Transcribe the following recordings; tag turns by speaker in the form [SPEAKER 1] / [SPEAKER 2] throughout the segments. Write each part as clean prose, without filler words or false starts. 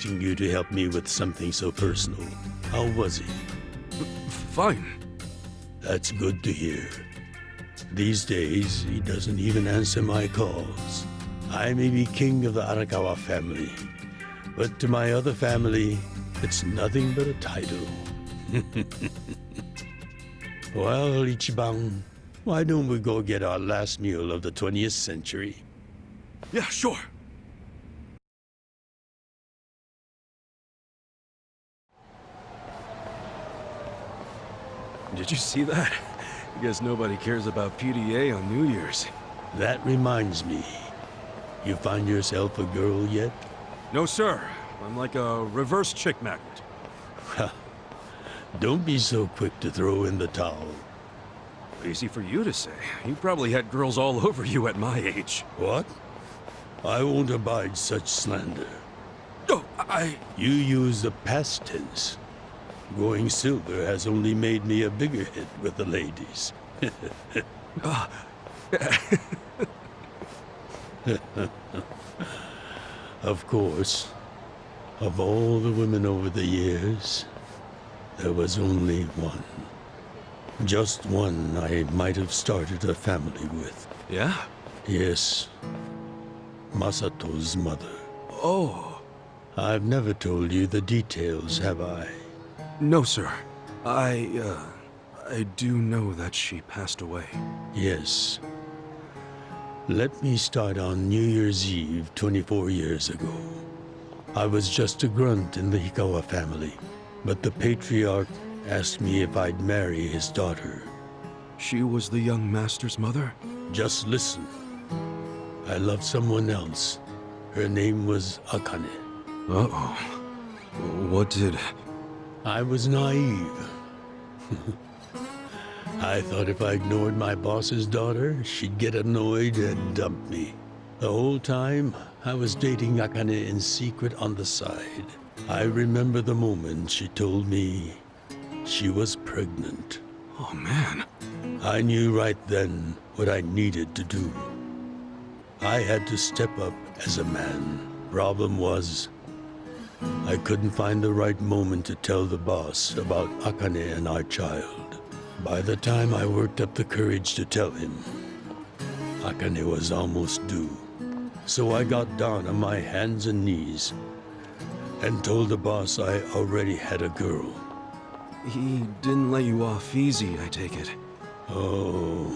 [SPEAKER 1] asking you to help me with something so personal. How was he?
[SPEAKER 2] Fine.
[SPEAKER 1] That's good to hear. These days, he doesn't even answer my calls. I may be king of the Arakawa family, but to my other family, it's nothing but a title. Well, Ichiban, why don't we go get our last meal of the 20th century?
[SPEAKER 2] Yeah, sure. Did you see that? I guess nobody cares about PDA on New Year's.
[SPEAKER 1] That reminds me. You find yourself a girl yet?
[SPEAKER 2] No, sir. I'm like a reverse chick magnet.
[SPEAKER 1] Don't be so quick to throw in the towel.
[SPEAKER 2] Easy for you to say. You probably had girls all over you at my age.
[SPEAKER 1] What? I won't abide such slander.
[SPEAKER 2] Oh,
[SPEAKER 1] You use the past tense. Going silver has only made me a bigger hit with the ladies. Of course, of all the women over the years, there was only one. Just one I might have started a family with.
[SPEAKER 2] Yeah?
[SPEAKER 1] Yes, Masato's mother.
[SPEAKER 2] Oh.
[SPEAKER 1] I've never told you the details, have I?
[SPEAKER 2] No, sir. I do know that she passed away.
[SPEAKER 1] Yes. Let me start on New Year's Eve 24 years ago. I was just a grunt in the Hikawa family, but the patriarch asked me if I'd marry his daughter.
[SPEAKER 2] She was the young master's mother?
[SPEAKER 1] Just listen. I loved someone else. Her name was Akane.
[SPEAKER 2] Uh-oh. What did...
[SPEAKER 1] I was naive. I thought if I ignored my boss's daughter, she'd get annoyed and dump me. The whole time, I was dating Akane in secret on the side. I remember the moment she told me she was pregnant.
[SPEAKER 2] Oh, man.
[SPEAKER 1] I knew right then what I needed to do. I had to step up as a man. Problem was, I couldn't find the right moment to tell the boss about Akane and our child. By the time I worked up the courage to tell him, Akane was almost due. So I got down on my hands and knees and told the boss I already had a girl.
[SPEAKER 2] He didn't let you off easy, I take it.
[SPEAKER 1] Oh,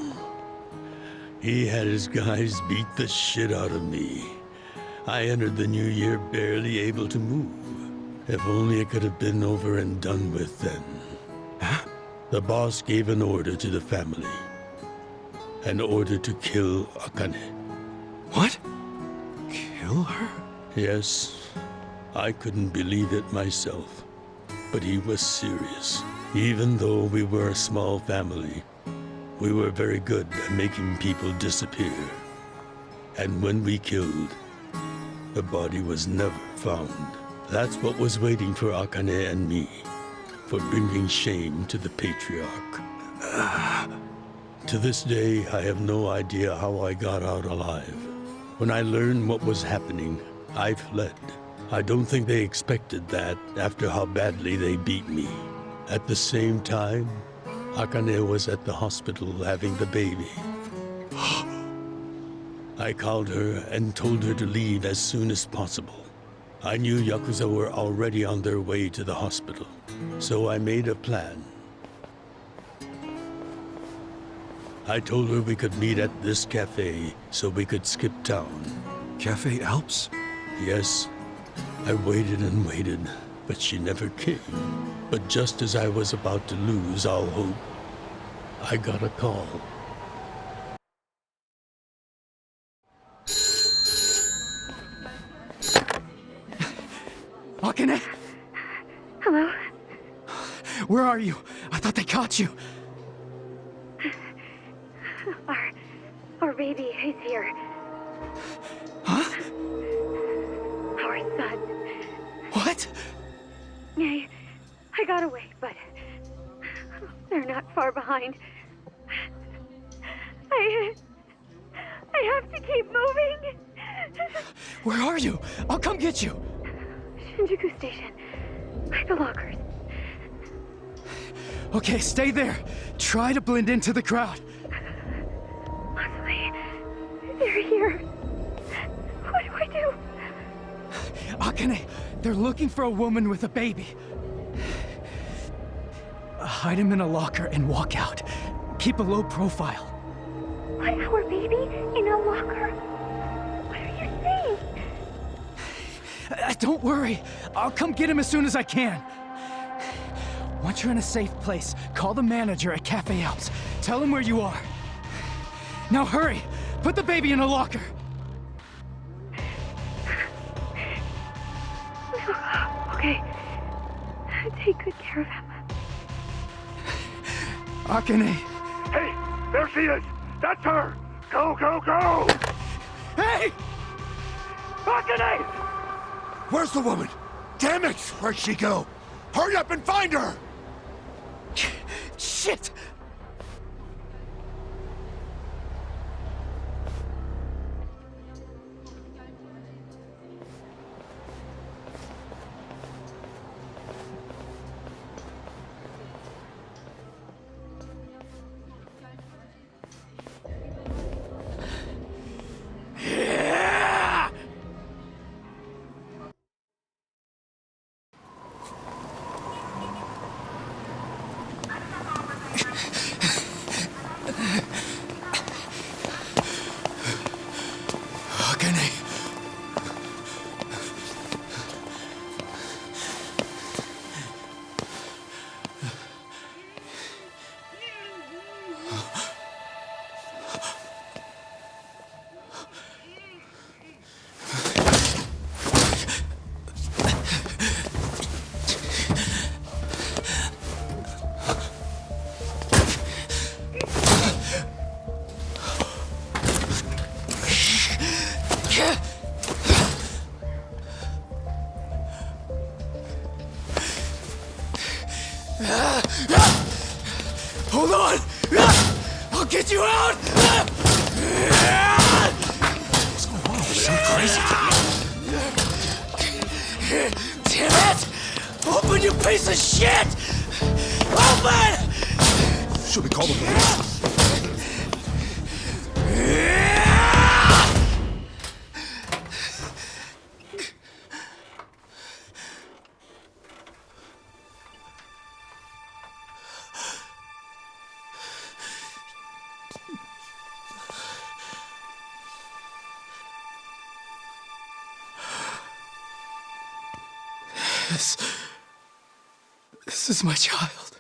[SPEAKER 1] he had his guys beat the shit out of me. I entered the new year barely able to move. If only it could have been over and done with then.
[SPEAKER 2] Huh?
[SPEAKER 1] The boss gave an order to the family. An order to kill Akane.
[SPEAKER 2] What? Kill her?
[SPEAKER 1] Yes, I couldn't believe it myself. But he was serious. Even though we were a small family, we were very good at making people disappear. And when we killed, the body was never found. That's what was waiting for Akane and me, for bringing shame to the patriarch. To this day, I have no idea how I got out alive. When I learned what was happening, I fled. I don't think they expected that after how badly they beat me. At the same time, Akane was at the hospital having the baby. I called her and told her to leave as soon as possible. I knew Yakuza were already on their way to the hospital, so I made a plan. I told her we could meet at this cafe so we could skip town.
[SPEAKER 2] Cafe Alps?
[SPEAKER 1] Yes, I waited and waited, but she never came. But just as I was about to lose all hope, I got a call.
[SPEAKER 2] Akane?
[SPEAKER 3] Hello?
[SPEAKER 2] Where are you? I thought they caught you.
[SPEAKER 3] Our baby is here.
[SPEAKER 2] Huh?
[SPEAKER 3] Our son.
[SPEAKER 2] What?
[SPEAKER 3] I got away, but they're not far behind. I have to keep moving.
[SPEAKER 2] Where are you? I'll come get you.
[SPEAKER 3] Shinjuku Station. By the lockers.
[SPEAKER 4] Okay, stay there. Try to blend into the crowd.
[SPEAKER 3] Leslie, they're here. What do I do?
[SPEAKER 4] Akane, they're looking for a woman with a baby. Hide him in a locker and walk out. Keep a low profile.
[SPEAKER 3] What, our baby? In a locker? What are you saying?
[SPEAKER 4] Don't worry. I'll come get him as soon as I can. Once you're in a safe place, call the manager at Cafe Alps. Tell him where you are. Now hurry! Put the baby in a locker!
[SPEAKER 3] Okay. Take good care of him.
[SPEAKER 4] Akane!
[SPEAKER 5] Hey, there she is! That's her! Go, go, go!
[SPEAKER 4] Hey!
[SPEAKER 5] Akane! Where's the woman? Damn it! Where'd she go? Hurry up and find her!
[SPEAKER 4] Shit! Akane. Hold on! I'll get you out!
[SPEAKER 2] What's going on? So crazy.
[SPEAKER 4] Damn it! Open, you piece of shit! Open!
[SPEAKER 2] Should we call the police?
[SPEAKER 4] This is my child.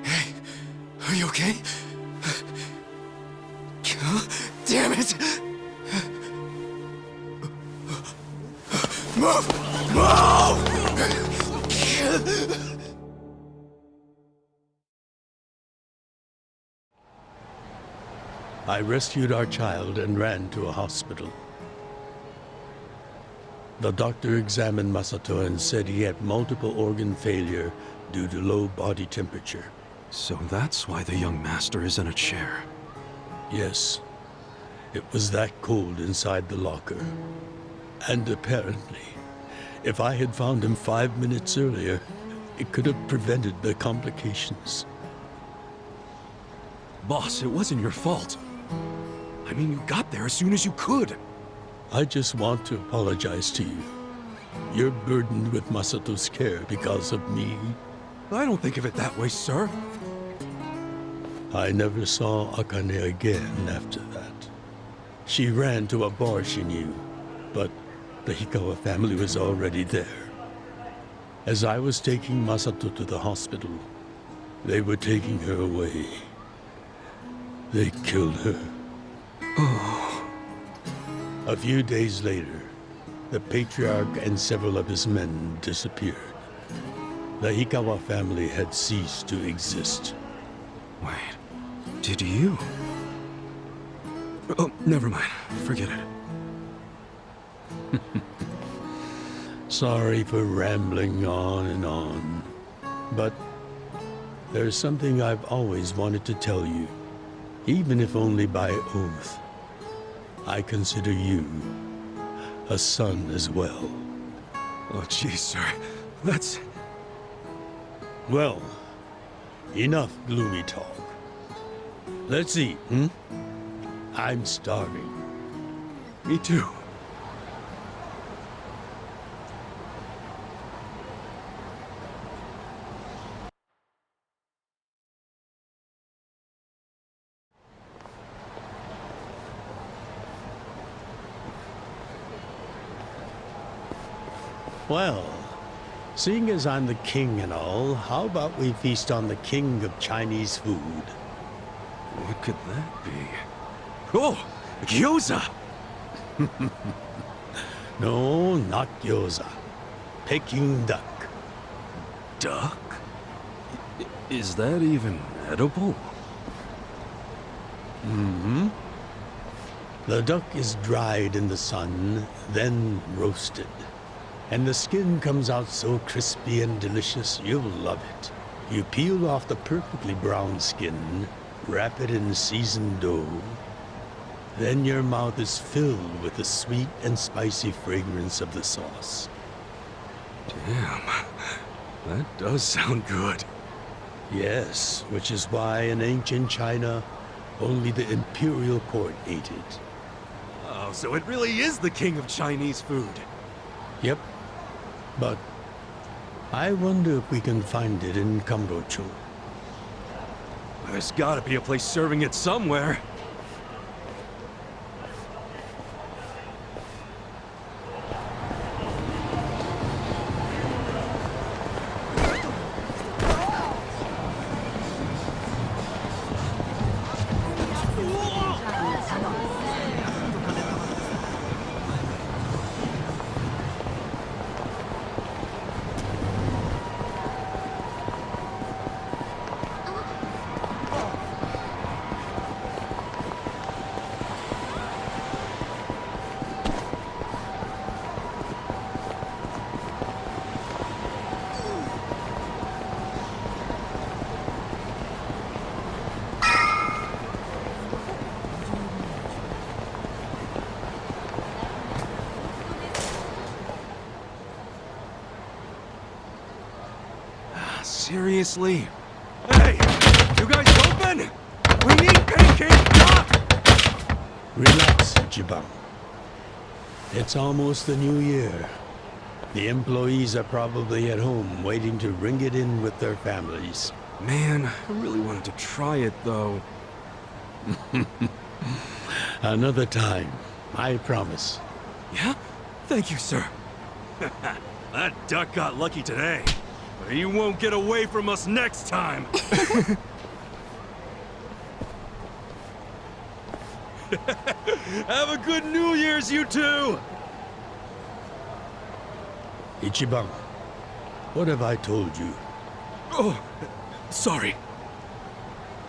[SPEAKER 4] Hey, are you okay? Damn it! Move! Move!
[SPEAKER 1] I rescued our child and ran to a hospital. The doctor examined Masato and said he had multiple organ failure due to low body temperature.
[SPEAKER 2] So that's why the young master is in a chair.
[SPEAKER 1] Yes, it was that cold inside the locker. And apparently, if I had found him 5 minutes earlier, it could have prevented the complications.
[SPEAKER 2] Boss, it wasn't your fault. I mean, you got there as soon as you could.
[SPEAKER 1] I just want to apologize to you. You're burdened with Masato's care because of me.
[SPEAKER 2] I don't think of it that way, sir.
[SPEAKER 1] I never saw Akane again after that. She ran to a bar she knew, but the Hikawa family was already there. As I was taking Masato to the hospital, they were taking her away. They killed her. A few days later, the patriarch and several of his men disappeared. The Hikawa family had ceased to exist.
[SPEAKER 2] Wait, did you? Oh, never mind. Forget it.
[SPEAKER 1] Sorry for rambling on and on, but There's something I've always wanted to tell you, even if only by oath. I consider you a son as well.
[SPEAKER 2] Oh, geez, sir. That's...
[SPEAKER 1] Well, enough gloomy talk. Let's eat, I'm starving.
[SPEAKER 2] me too.
[SPEAKER 1] Well, seeing as I'm the king and all, how about we feast on the king of Chinese food?
[SPEAKER 2] What could that be? Oh! Yakuza!
[SPEAKER 1] No, not gyoza. Peking duck.
[SPEAKER 2] Duck? Is that even edible?
[SPEAKER 1] Mm-hmm. The duck is dried in the sun, then roasted. And the skin comes out so crispy and delicious, you'll love it. You peel off the perfectly brown skin, wrap it in seasoned dough. Then your mouth is filled with the sweet and spicy fragrance of the sauce.
[SPEAKER 2] Damn. That does sound good.
[SPEAKER 1] Yes, which is why in ancient China, only the imperial court ate it.
[SPEAKER 2] Oh, so it really is the king of Chinese food.
[SPEAKER 1] Yep. But I wonder if we can find it in Kamrocho.
[SPEAKER 2] There's gotta be a place serving it somewhere. Seriously? Hey! You guys open? We need pancake duck!
[SPEAKER 1] Relax, Jibang. It's almost the new year. The employees are probably at home waiting to ring it in with their families.
[SPEAKER 2] Man, I really wanted to try it, though.
[SPEAKER 1] Another time, I promise.
[SPEAKER 2] Yeah? Thank you, sir. That duck got lucky today. But he won't get away from us next time! Have a good New Year's, you two!
[SPEAKER 1] Ichiban, what have I told you?
[SPEAKER 2] Oh, sorry.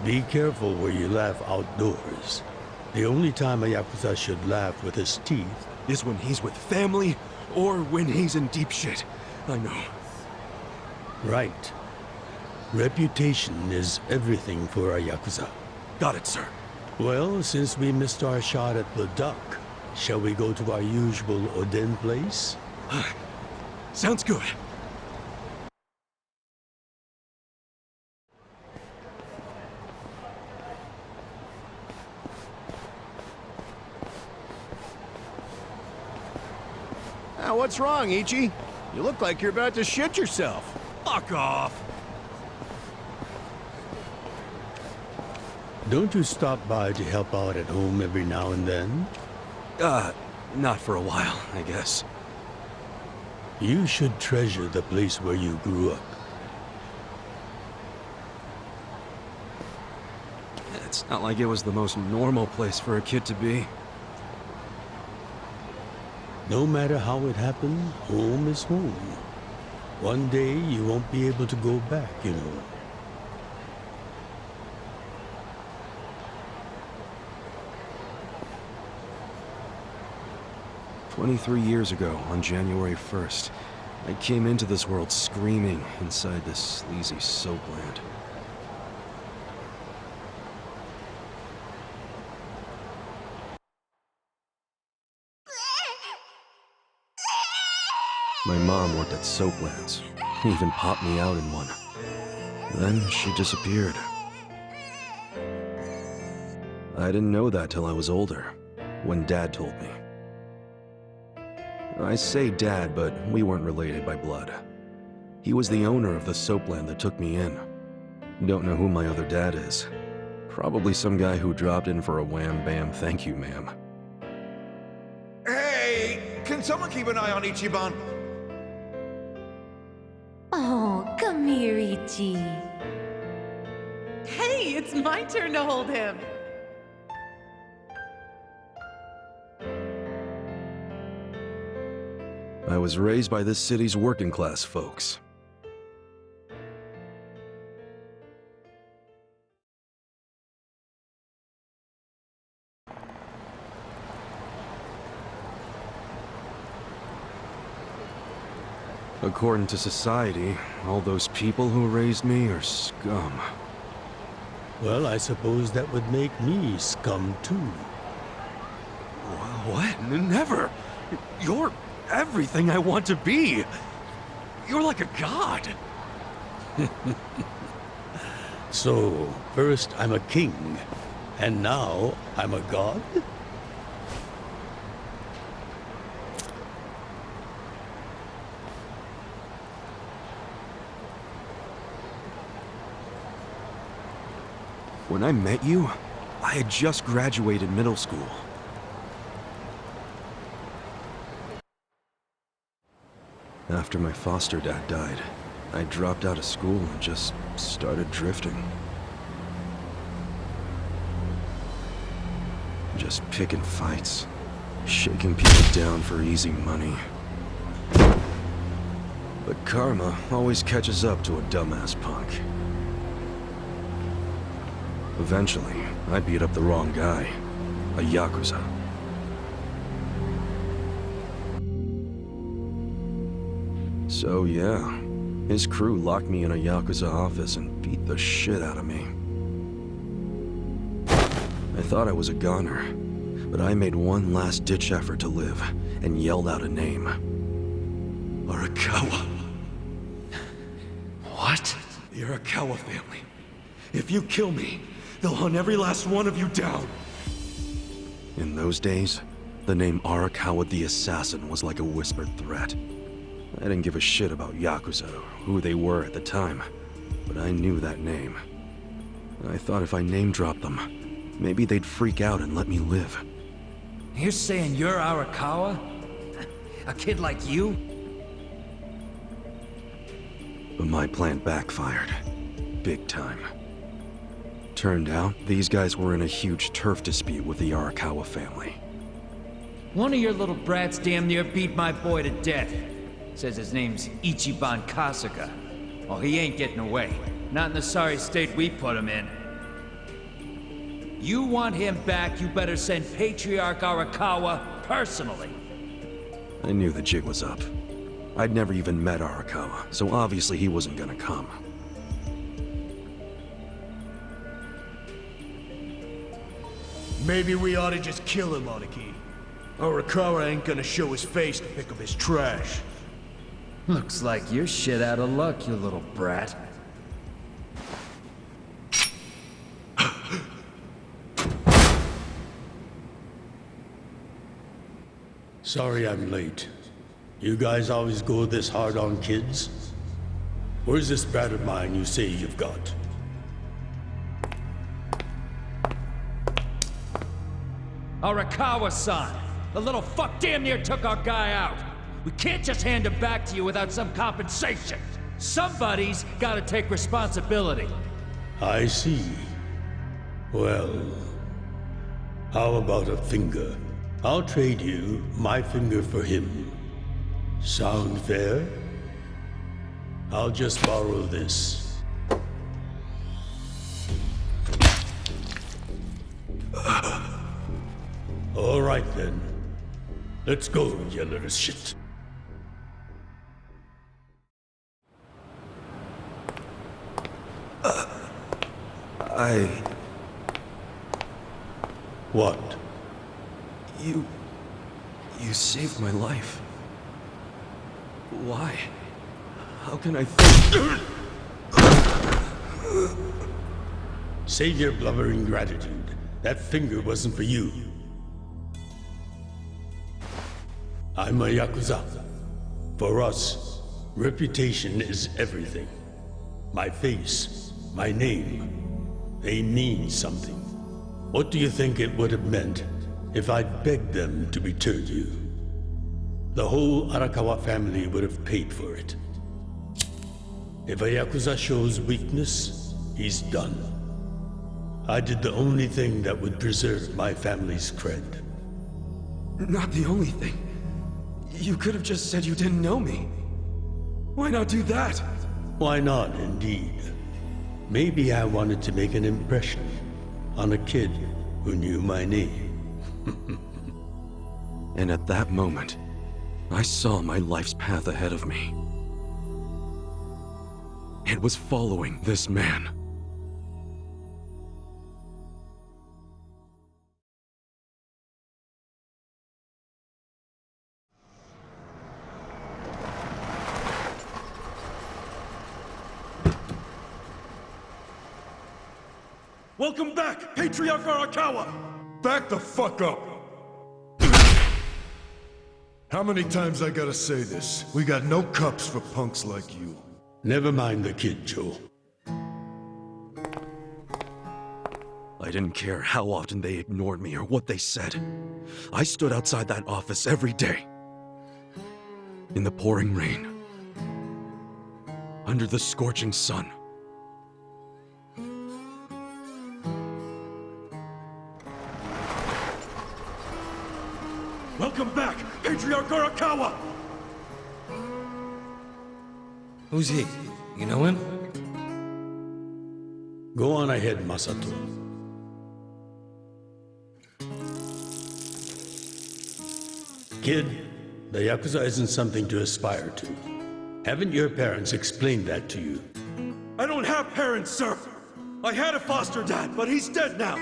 [SPEAKER 1] Be careful where you laugh outdoors. The only time a Yakuza should laugh with his teeth
[SPEAKER 2] Is when he's with family, or when he's in deep shit. I know.
[SPEAKER 1] right. Reputation is everything for a Yakuza.
[SPEAKER 2] Got it, sir.
[SPEAKER 1] Well, since we missed our shot at the duck, shall we go to our usual Oden place?
[SPEAKER 2] Sounds good.
[SPEAKER 5] Now, what's wrong, Ichi? You look like you're about to shit yourself.
[SPEAKER 2] Fuck off!
[SPEAKER 1] Don't you stop by to help out at home every now and then?
[SPEAKER 2] Not for a while, I guess.
[SPEAKER 1] You should treasure the place where you grew up.
[SPEAKER 2] It's not like it was the most normal place for a kid to be.
[SPEAKER 1] No matter how it happened, home is home. One day you won't be able to go back, you know.
[SPEAKER 2] "23 years ago, on January 1st, I came into this world screaming inside this sleazy soapland.
[SPEAKER 6] My mom worked at Soaplands. Even popped me out in one. Then she disappeared. I didn't know that till I was older, when Dad told me. I say Dad, but we weren't related by blood. He was the owner of the soapland that took me in. Don't know who my other dad is. Probably some guy who dropped in for a wham-bam thank you, ma'am.
[SPEAKER 5] Hey, can someone keep an eye on Ichiban?
[SPEAKER 7] Oh, come here, Ichi.
[SPEAKER 8] Hey, it's my turn to hold him.
[SPEAKER 6] I was raised by this city's working class folks. According to society, all those people who raised me are scum.
[SPEAKER 1] Well, I suppose that would make me scum too.
[SPEAKER 2] What? Never! You're everything I want to be! You're like a god!
[SPEAKER 1] So, first I'm a king, and now I'm a god?
[SPEAKER 6] When I met you, I had just graduated middle school. After my foster dad died, I dropped out of school and just started drifting. Just picking fights, shaking people down for easy money. But karma always catches up to a dumbass punk. Eventually, I beat up the wrong guy, a Yakuza. So yeah, his crew locked me in a Yakuza office and beat the shit out of me. I thought I was a goner, but I made one last-ditch effort to live and yelled out a name. Arakawa.
[SPEAKER 2] What? The Arakawa family. If you kill me, they'll hunt every last one of you down.
[SPEAKER 6] In those days, the name Arakawa the Assassin was like a whispered threat. I didn't give a shit about Yakuza or who they were at the time, but I knew that name. I thought if I name-dropped them, maybe they'd freak out and let me live.
[SPEAKER 9] You're saying you're Arakawa? A kid like you?
[SPEAKER 6] But my plan backfired. Big time. Turned out, these guys were in a huge turf dispute with the Arakawa family.
[SPEAKER 9] One of your little brats damn near beat my boy to death. Says his name's Ichiban Kasuga. Well, he ain't getting away. Not in the sorry state we put him in. You want him back, you better send Patriarch Arakawa personally.
[SPEAKER 6] I knew the jig was up. I'd never even met Arakawa, so obviously he wasn't gonna come.
[SPEAKER 10] Maybe we ought to just kill him, Aniki. Arakawa ain't gonna show his face to pick up his trash.
[SPEAKER 9] Looks like you're shit out of luck, you little brat.
[SPEAKER 1] Sorry I'm late. You guys always go this hard on kids? Where's this brat of mine you say you've got?
[SPEAKER 9] Arakawa-san! The little fuck damn near took our guy out! We can't just hand him back to you without some compensation! Somebody's gotta take responsibility!
[SPEAKER 1] I see. Well, how about a finger? I'll trade you my finger for him. Sound fair? I'll just borrow this. All right then. Let's go, you little shit. What?
[SPEAKER 6] You saved my life. Why? How can I think?
[SPEAKER 1] Save your blubbering gratitude. That finger wasn't for you. I'm a Yakuza. For us, reputation is everything. My face, my name, they mean something. What do you think it would have meant if I'd begged them to return you? The whole Arakawa family would have paid for it. If a Yakuza shows weakness, he's done. I did the only thing that would preserve my family's cred.
[SPEAKER 6] Not the only thing. You could have just said you didn't know me. Why not do that?
[SPEAKER 1] Why not, indeed? Maybe I wanted to make an impression on a kid who knew my name.
[SPEAKER 6] And at that moment, I saw my life's path ahead of me. It was following this man.
[SPEAKER 2] Welcome back, Patriarch Arakawa!
[SPEAKER 5] Back the fuck up! How many times I gotta say this? We got no cups for punks like you.
[SPEAKER 1] Never mind the kid, Joe.
[SPEAKER 6] I didn't care how often they ignored me or what they said. I stood outside that office every day. In the pouring rain. Under the scorching sun.
[SPEAKER 2] Welcome back, Patriarch Arakawa!
[SPEAKER 11] Who's he? You know him?
[SPEAKER 1] Go on ahead, Masato. Kid, the Yakuza isn't something to aspire to. Haven't your parents explained that to you?
[SPEAKER 2] I don't have parents, sir! I had a foster dad, but he's dead now!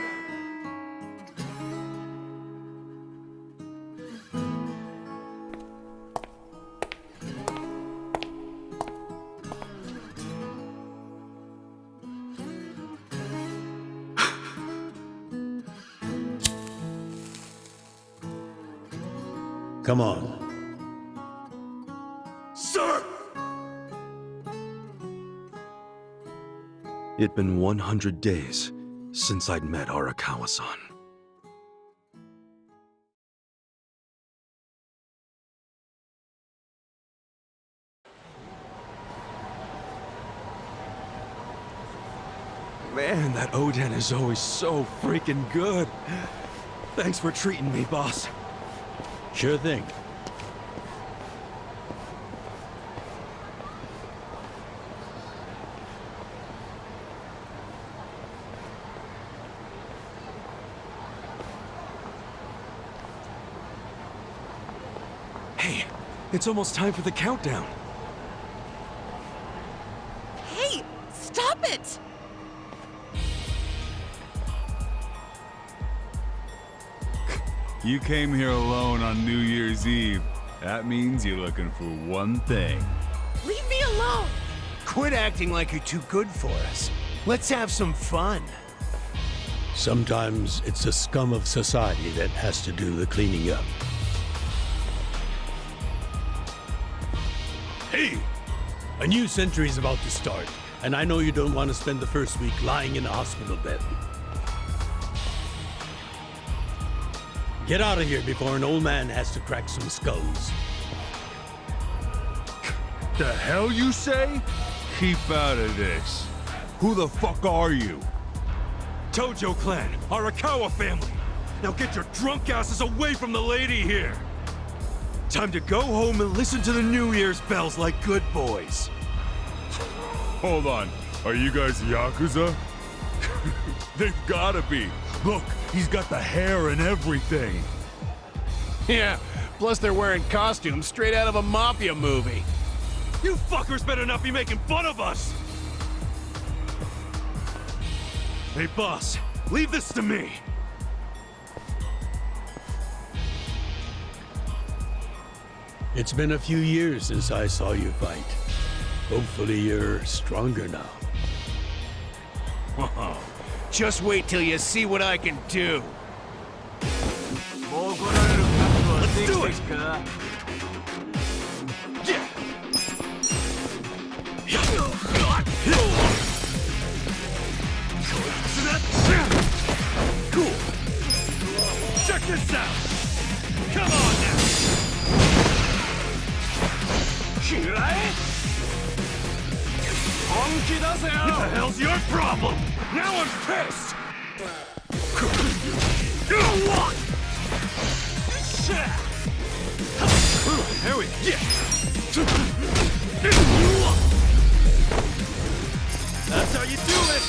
[SPEAKER 1] Come on.
[SPEAKER 2] Sir!
[SPEAKER 6] It'd been 100 days since I'd met Arakawa-san. Man, that Oden is always so freaking good. Thanks for treating me, boss.
[SPEAKER 1] Sure thing.
[SPEAKER 6] Hey, it's almost time for the countdown.
[SPEAKER 8] Hey, stop it!
[SPEAKER 12] You came here alone on New Year's Eve. That means you're looking for one thing.
[SPEAKER 8] Leave me alone!
[SPEAKER 10] Quit acting like you're too good for us. Let's have some fun.
[SPEAKER 1] Sometimes it's the scum of society that has to do the cleaning up. Hey! A new century's about to start, and I know you don't want to spend the first week lying in a hospital bed. Get out of here before an old man has to crack some skulls.
[SPEAKER 12] The hell you say? Keep out of this. Who the fuck are you?
[SPEAKER 2] Tojo clan, Arakawa family. Now get your drunk asses away from the lady here. Time to go home and listen to the New Year's bells like good boys.
[SPEAKER 12] Hold on. Are you guys Yakuza? They've gotta be. Look, he's got the hair and everything.
[SPEAKER 10] Yeah, plus they're wearing costumes straight out of a mafia movie.
[SPEAKER 2] You fuckers better not be making fun of us! Hey boss, leave this to me!
[SPEAKER 1] It's been a few years since I saw you fight. Hopefully you're stronger now.
[SPEAKER 10] Just wait till you see what I can do.
[SPEAKER 2] Let's do it! Cool. Check this out. Come on now. What the hell's your problem? Now I'm pissed. There we go. That's how you do it.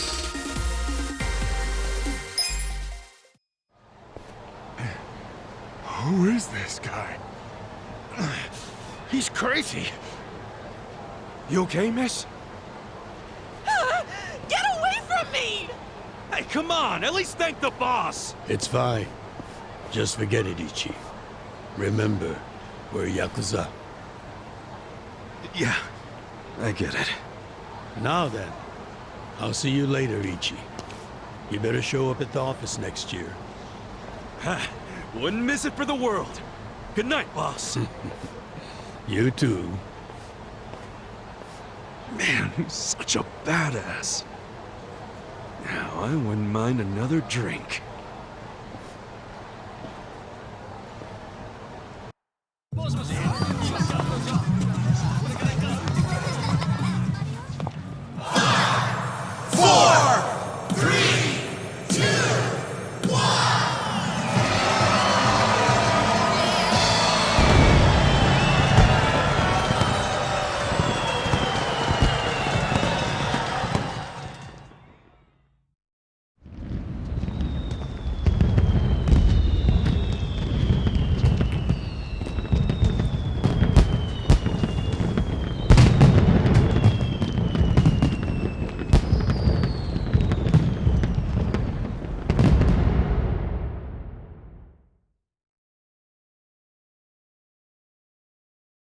[SPEAKER 12] Who is this guy?
[SPEAKER 10] He's crazy. You okay, miss?
[SPEAKER 8] Get away from me!
[SPEAKER 2] Hey, come on! At least thank the boss!
[SPEAKER 1] It's fine. Just forget it, Ichi. Remember, we're Yakuza.
[SPEAKER 6] Yeah, I get it.
[SPEAKER 1] Now then, I'll see you later, Ichi. You better show up at the office next year.
[SPEAKER 2] Ha! Wouldn't miss it for the world. Good night, boss.
[SPEAKER 1] You too.
[SPEAKER 6] Man, he's such a badass. Now, I wouldn't mind another drink.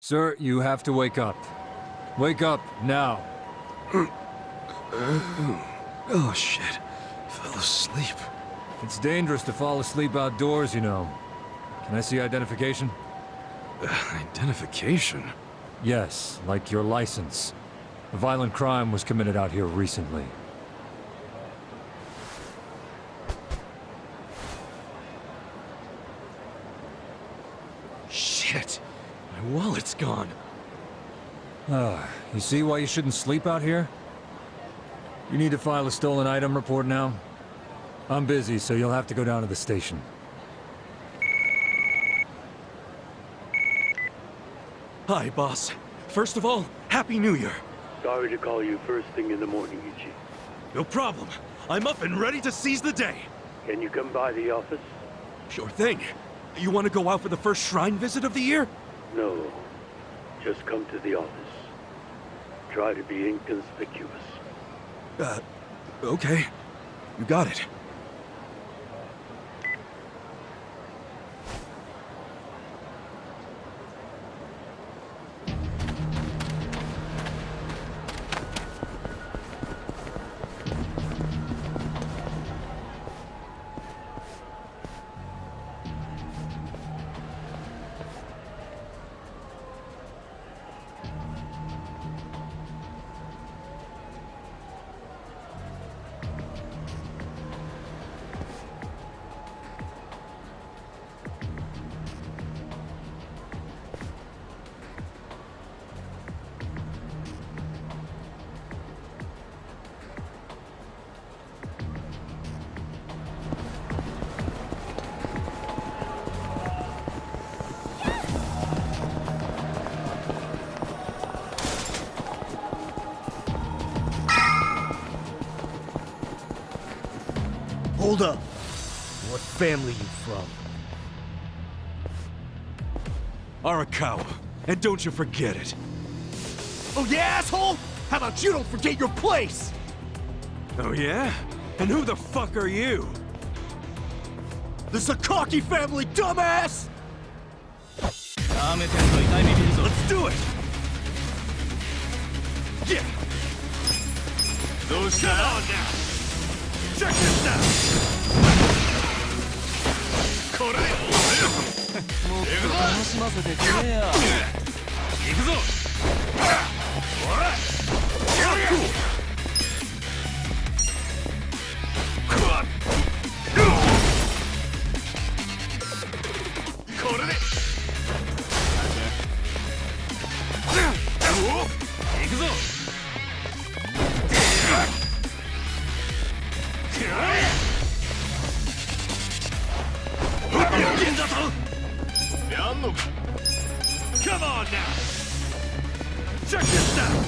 [SPEAKER 13] Sir, you have to wake up. Wake up, now.
[SPEAKER 6] Oh, shit. Fell asleep.
[SPEAKER 13] It's dangerous to fall asleep outdoors, you know. Can I see identification?
[SPEAKER 6] Identification?
[SPEAKER 13] Yes, like your license. A violent crime was committed out here recently.
[SPEAKER 10] Shit. My wallet's gone.
[SPEAKER 13] You see why you shouldn't sleep out here? You need to file a stolen item report now? I'm busy, so you'll have to go down to the station.
[SPEAKER 2] Hi, boss. First of all, Happy New Year.
[SPEAKER 14] Sorry to call you first thing in the morning, Ichi.
[SPEAKER 2] No problem. I'm up and ready to seize the day.
[SPEAKER 14] Can you come by the office?
[SPEAKER 2] Sure thing. You want to go out for the first shrine visit of the year?
[SPEAKER 14] No. Just come to the office. Try to be inconspicuous.
[SPEAKER 2] Okay. You got it.
[SPEAKER 10] Hold up. What family you from?
[SPEAKER 2] Arakawa. And don't you forget it.
[SPEAKER 10] Oh yeah, asshole? How about you don't forget your place?
[SPEAKER 2] Oh yeah? And who the fuck are you?
[SPEAKER 10] The Sakaki family, dumbass!
[SPEAKER 2] Let's do it! Yeah! Those come on now! Check this out! Come on now! Check this out!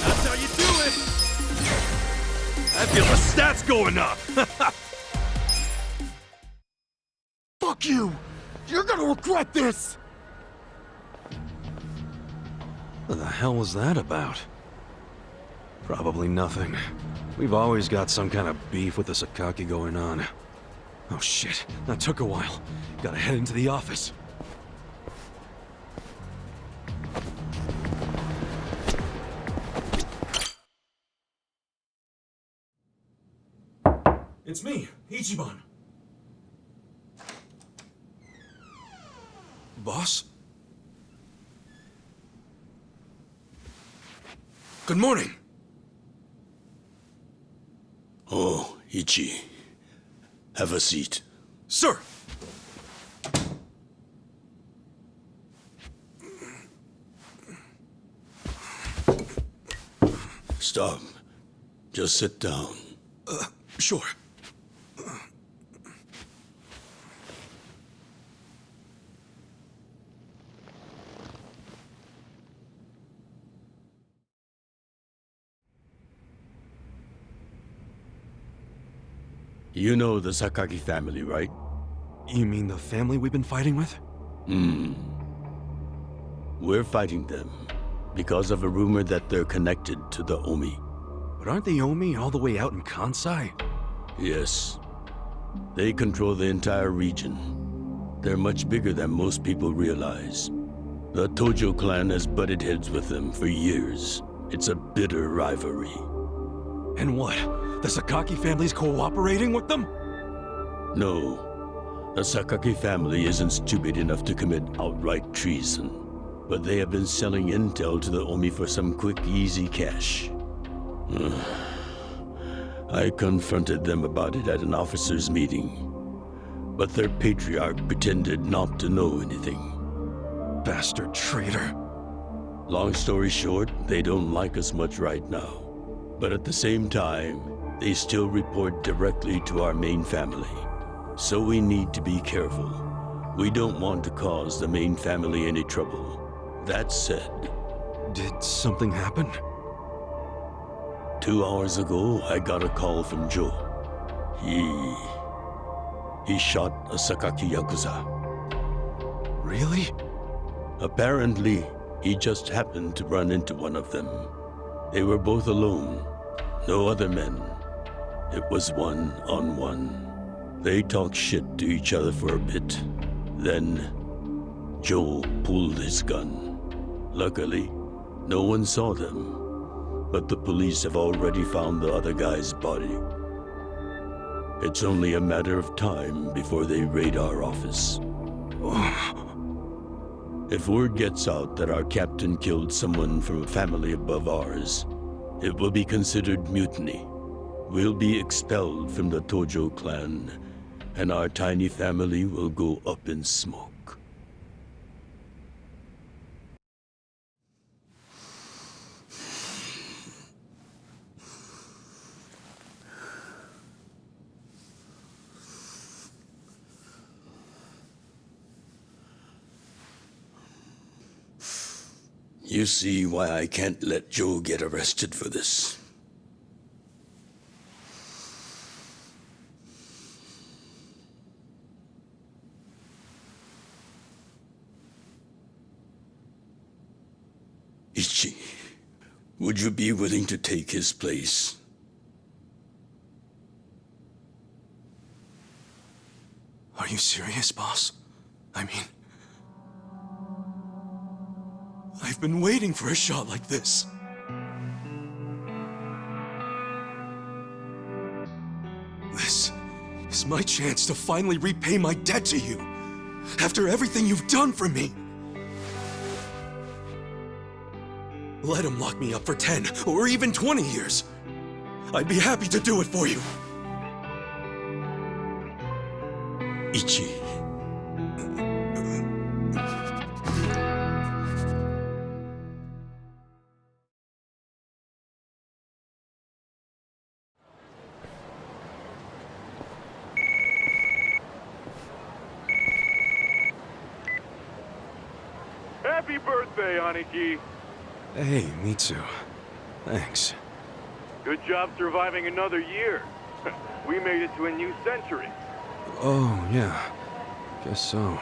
[SPEAKER 2] That's how you do it! I feel the stats going up!
[SPEAKER 5] Fuck you! You're gonna regret this!
[SPEAKER 6] What the hell was that about? Probably nothing. We've always got some kind of beef with the Sakaki going on. Oh shit, that took a while. Gotta head into the office.
[SPEAKER 10] It's me, Ichiban.
[SPEAKER 6] Boss? Good morning.
[SPEAKER 1] Oh, Ichi. Have a seat.
[SPEAKER 6] Sir!
[SPEAKER 1] Stop. Just sit down.
[SPEAKER 6] Sure.
[SPEAKER 1] You know the Sakaki family, right?
[SPEAKER 6] You mean the family we've been fighting with?
[SPEAKER 1] We're fighting them because of a rumor that they're connected to the Omi.
[SPEAKER 6] But aren't the Omi all the way out in Kansai?
[SPEAKER 1] Yes. They control the entire region. They're much bigger than most people realize. The Tojo clan has butted heads with them for years. It's a bitter rivalry.
[SPEAKER 6] And what? The Sakaki family's cooperating with them?
[SPEAKER 1] No. The Sakaki family isn't stupid enough to commit outright treason. But they have been selling intel to the Omi for some quick, easy cash. I confronted them about it at an officers' meeting. But their patriarch pretended not to know anything.
[SPEAKER 6] Bastard traitor.
[SPEAKER 1] Long story short, they don't like us much right now. But at the same time, they still report directly to our main family. So we need to be careful. We don't want to cause the main family any trouble. That said...
[SPEAKER 6] Did something happen?
[SPEAKER 1] 2 hours ago, I got a call from Joe. He shot a Sakaki Yakuza.
[SPEAKER 6] Really?
[SPEAKER 1] Apparently, he just happened to run into one of them. They were both alone. No other men. It was one-on-one. They talked shit to each other for a bit. Then, Joe pulled his gun. Luckily, no one saw them. But the police have already found the other guy's body. It's only a matter of time before they raid our office. If word gets out that our captain killed someone from a family above ours, it will be considered mutiny. We'll be expelled from the Tojo clan, and our tiny family will go up in smoke. You see why I can't let Joe get arrested for this. Ichi, would you be willing to take his place?
[SPEAKER 6] Are you serious, boss? I mean... I've been waiting for a shot like this. This is my chance to finally repay my debt to you. After everything you've done for me. Let him lock me up for 10 or even 20 years. I'd be happy to do it for you.
[SPEAKER 1] Ichi.
[SPEAKER 12] Happy birthday, Aniki!
[SPEAKER 6] Hey, Mitsu. Thanks.
[SPEAKER 12] Good job surviving another year. We made it to a new century.
[SPEAKER 6] Oh, yeah. Guess so.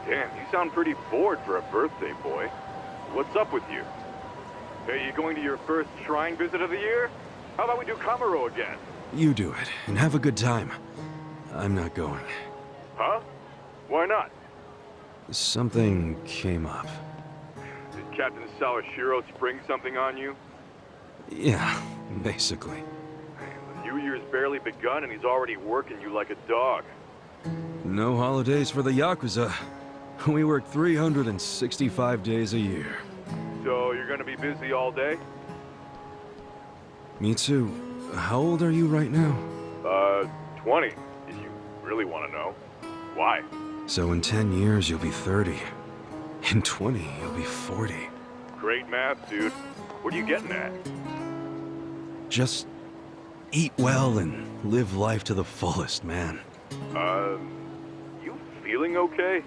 [SPEAKER 12] Damn, you sound pretty bored for a birthday boy. What's up with you? Hey, you going to your first shrine visit of the year? How about we do Kamuro again?
[SPEAKER 6] You do it, and have a good time. I'm not going.
[SPEAKER 12] Huh? Why not?
[SPEAKER 6] Something came up.
[SPEAKER 12] Did Captain Sawashiro spring something on you?
[SPEAKER 6] Yeah, basically.
[SPEAKER 12] The New Year's barely begun and he's already working you like a dog.
[SPEAKER 6] No holidays for the Yakuza. We work 365 days a year.
[SPEAKER 12] So you're gonna be busy all day?
[SPEAKER 6] Mitsu, how old are you right now?
[SPEAKER 12] 20, if you really want to know. Why?
[SPEAKER 6] So in 10 years, you'll be 30. In 20, you'll be 40.
[SPEAKER 12] Great math, dude. What are you getting at?
[SPEAKER 6] Just eat well and live life to the fullest, man.
[SPEAKER 12] You feeling okay?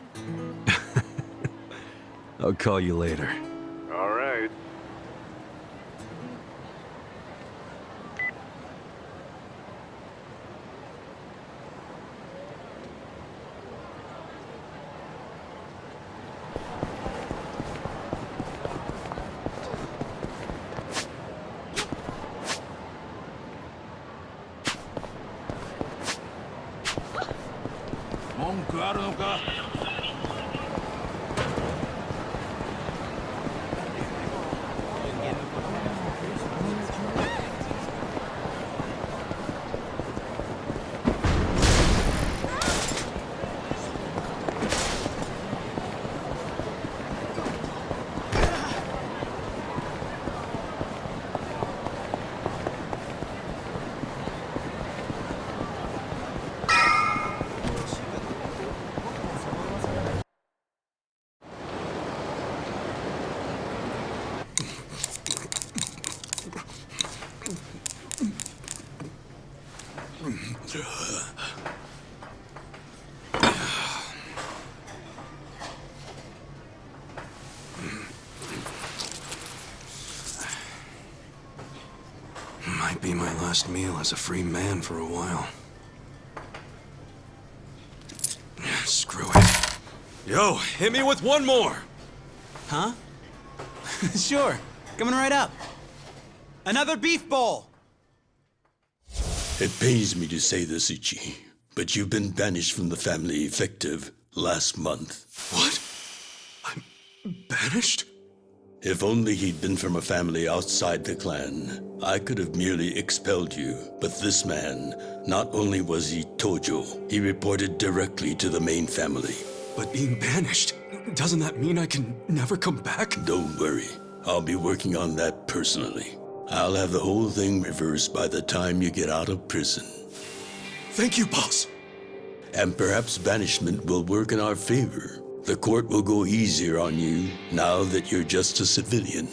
[SPEAKER 6] I'll call you later.
[SPEAKER 12] All right.
[SPEAKER 6] Might be my last meal as a free man for a while. Screw it. Yo, hit me with one more!
[SPEAKER 15] Huh? Sure. Coming right up. Another beef bowl!
[SPEAKER 1] It pains me to say this, Ichi, but you've been banished from the family effective last month.
[SPEAKER 6] What? I'm banished?
[SPEAKER 1] If only he'd been from a family outside the clan, I could have merely expelled you. But this man, not only was he Tojo, he reported directly to the main family.
[SPEAKER 6] But being banished, doesn't that mean I can never come back?
[SPEAKER 1] Don't worry, I'll be working on that personally. I'll have the whole thing reversed by the time you get out of prison.
[SPEAKER 6] Thank you, boss.
[SPEAKER 1] And perhaps banishment will work in our favor. The court will go easier on you now that you're just a civilian.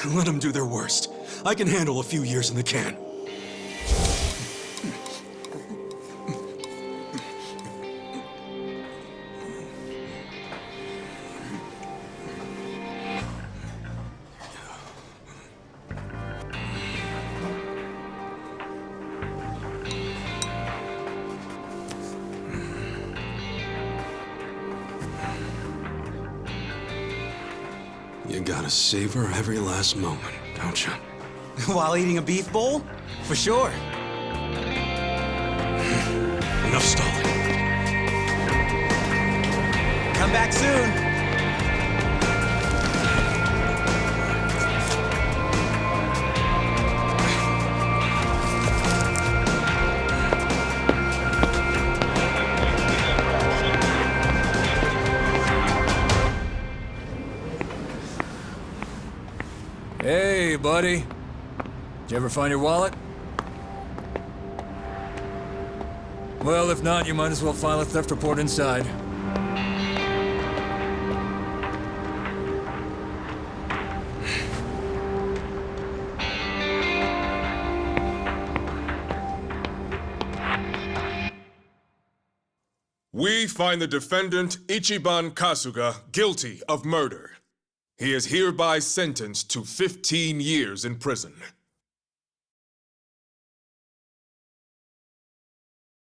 [SPEAKER 6] Let them do their worst. I can handle a few years in the can. You gotta savor every last moment, don't you?
[SPEAKER 15] While eating a beef bowl? For sure.
[SPEAKER 6] Enough stalling.
[SPEAKER 15] Come back soon.
[SPEAKER 13] Hey, buddy. Did you ever find your wallet? Well, if not, you might as well file a theft report inside.
[SPEAKER 16] We find the defendant, Ichiban Kasuga, guilty of murder. He is hereby sentenced to 15 years in prison.